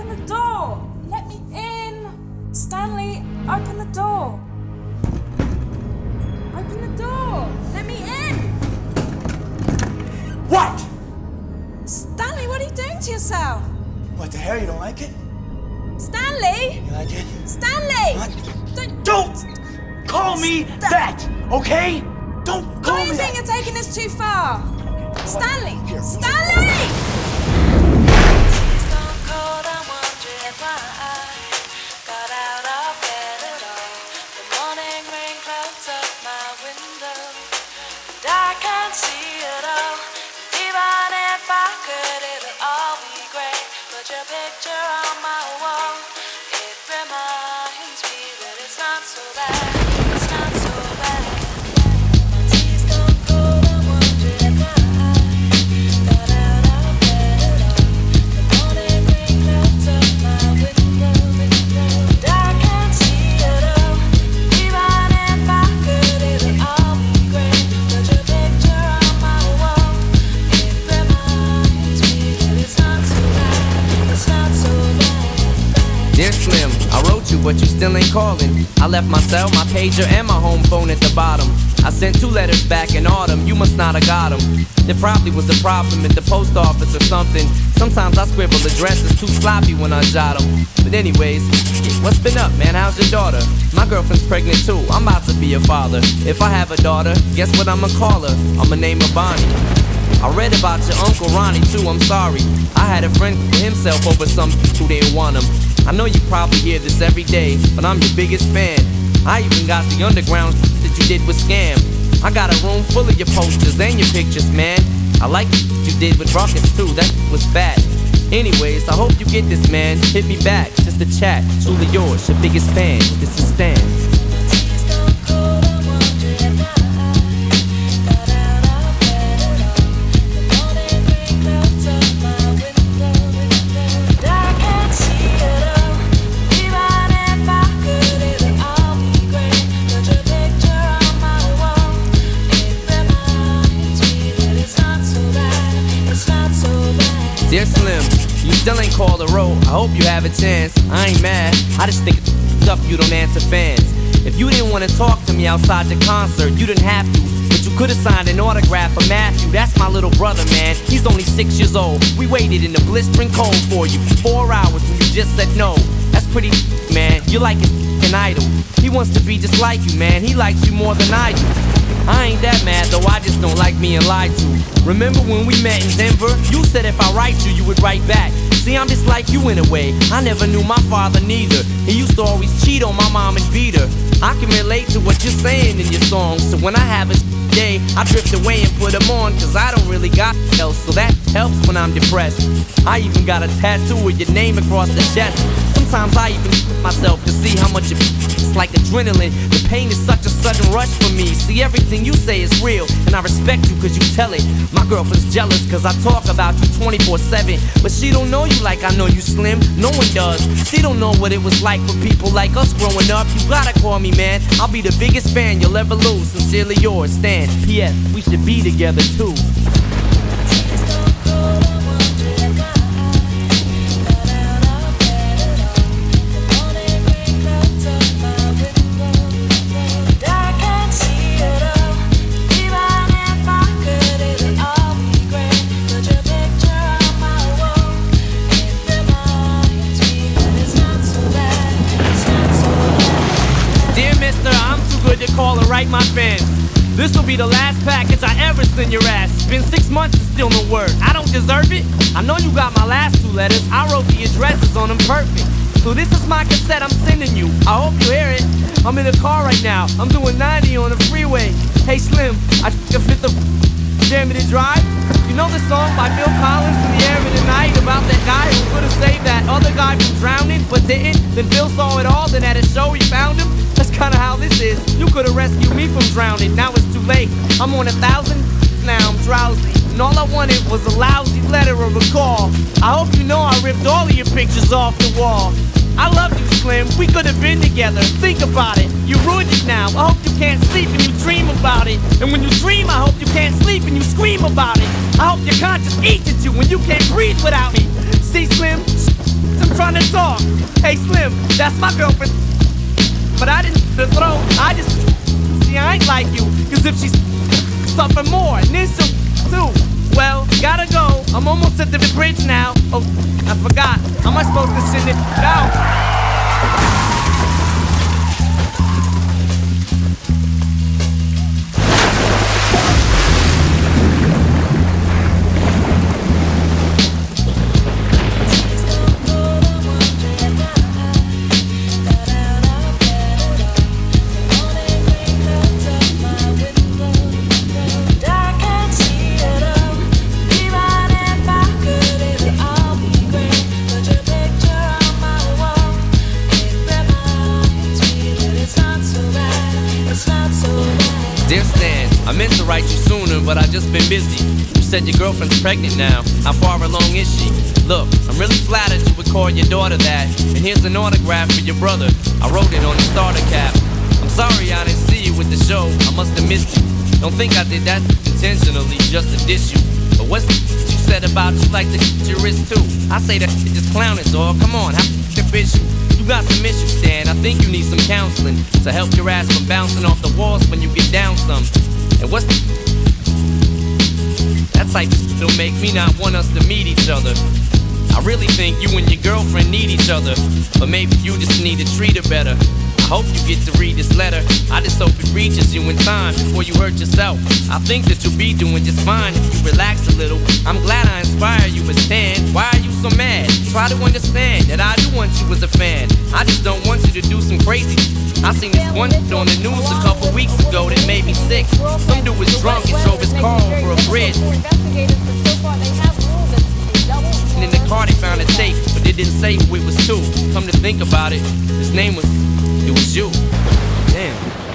Open the door! Let me in! Stanley, open the door! Open the door! Let me in! What? Stanley, what are you doing to yourself? What the hell? You don't like it? Stanley! You like it? Stanley! What? Don't call me that, okay? Don't call Don't me you think that. you're taking this too far? Stanley! Here. Stanley! Your picture on my wall, it reminds me that it's not so bad, it's not so bad. My tea's gone cold, I'm wondering why I got out of bed at all. The morning rain clouds up my window, and I can't see it all. Even if I could, it'll all be great. But your picture on my wall, it reminds me that it's not so bad. Dear Slim, I wrote you, but you still ain't calling. I left my cell, my pager, and my home phone at the bottom. I sent 2 letters back in autumn, you must not have got them. There probably was a problem at the post office or something. Sometimes I scribble addresses too sloppy when I jot them. But anyways, what's been up, man? How's your daughter? My girlfriend's pregnant too, I'm about to be a father. If I have a daughter, guess what I'ma call her? I'ma name her Bonnie. I read about your Uncle Ronnie too, I'm sorry. I had a friend kill himself over some who didn't want him. I know you probably hear this every day, but I'm your biggest fan. I even got the underground that you did with Scam. I got a room full of your posters and your pictures, man. I like what you did with Ruckus too, that was fat. Anyways, I hope you get this, man. Hit me back, just a chat. Truly yours, your biggest fan. This is Stan. Dear Slim, you still ain't called a road. I hope you have a chance. I ain't mad. I just think it's stuff you don't answer fans. If you didn't want to talk to me outside your concert, you didn't have to. But you could have signed an autograph for Matthew. That's my little brother, man. He's only 6 years old. We waited in the blistering cold for you for 4 hours and you just said no. That's pretty, man. You're like his f***ing idol. He wants to be just like you, man. He likes you more than I do. I ain't that mad though, I just don't like being lied to. Remember when we met in Denver? You said if I write you would write back. See, I'm just like you in a way. I never knew my father neither. He used to always cheat on my mom and beat her. I can relate to what you're saying in your songs. So when I have a day, I drift away and put them on. Cause I don't really got else, so that helps when I'm depressed. I even got a tattoo with your name across the chest. Sometimes I even myself to see how much it's like adrenaline. The pain is such a sudden rush for me. See, everything you say is real, and I respect you cause you tell it. My girlfriend's jealous cause I talk about you 24/7. But she don't know you like I know you, Slim. No one does. She don't know what it was like for people like us growing up. You gotta call me, man. I'll be the biggest fan you'll ever lose. Sincerely yours, Stan. P.S. We should be together too. Call and write my fans. This will be the last package I ever send your ass. It's been 6 months and still no word. I don't deserve it. I know you got my last 2 letters. I wrote the addresses on them perfect. So this is my cassette I'm sending you. I hope you hear it. I'm in the car right now. I'm doing 90 on the freeway. Hey Slim, I took a fifth of Jam to Drive. You know the song by Phil Collins in the air of the night about that guy who could have saved that other guy from drowning but didn't? Then Phil saw it all, then at a show he found him. That's kinda how this is. You could've rescued me from drowning, now it's too late. I'm on 1,000, now I'm drowsy. And all I wanted was a lousy letter or a call. I hope you know I ripped all of your pictures off the wall. I love you, Slim, we could've been together. Think about it, you ruined it now. I hope you can't sleep and you dream about it. And when you dream, I hope you can't sleep and you scream about it. I hope your conscience eats at you when you can't breathe without me. See, Slim, I'm trying to talk. Hey Slim, that's my girlfriend. But I didn't throw, I just, see I ain't like you. Cause if she's something more, and then she'll too. Well, gotta go, I'm almost at the bridge now. Oh, I forgot, how am I supposed to send it out? Dear Stan, I meant to write you sooner, but I just been busy. You said your girlfriend's pregnant now. How far along is she? Look, I'm really flattered you would call your daughter that. And here's an autograph for your brother. I wrote it on the starter cap. I'm sorry I didn't see you with the show. I must have missed you. Don't think I did that intentionally just to diss you. But what's you said about you like to your wrist too? I say that you just clowning, dog. Come on, how the bitch you got some issues, Stan. I think you need some counseling to help your ass from bouncing off the walls when you get down some. And what's that type of shit'll make me not want us to meet each other. I really think you and your girlfriend need each other, but maybe you just need to treat her better. I hope you get to read this letter. I just hope it reaches you in time before you hurt yourself. I think that you'll be doing just fine if you relax a little. I'm glad I inspire you, but Stan, why are you so mad? Try to understand that I do want you as a fan. I just don't want you to do some crazy. I seen this one on the news a couple weeks ago that made me sick. Some dude was drunk and drove his car over a bridge. And in the car they found a tape, but they didn't say who it was to. Come to think about it, his name was, it was you. Damn.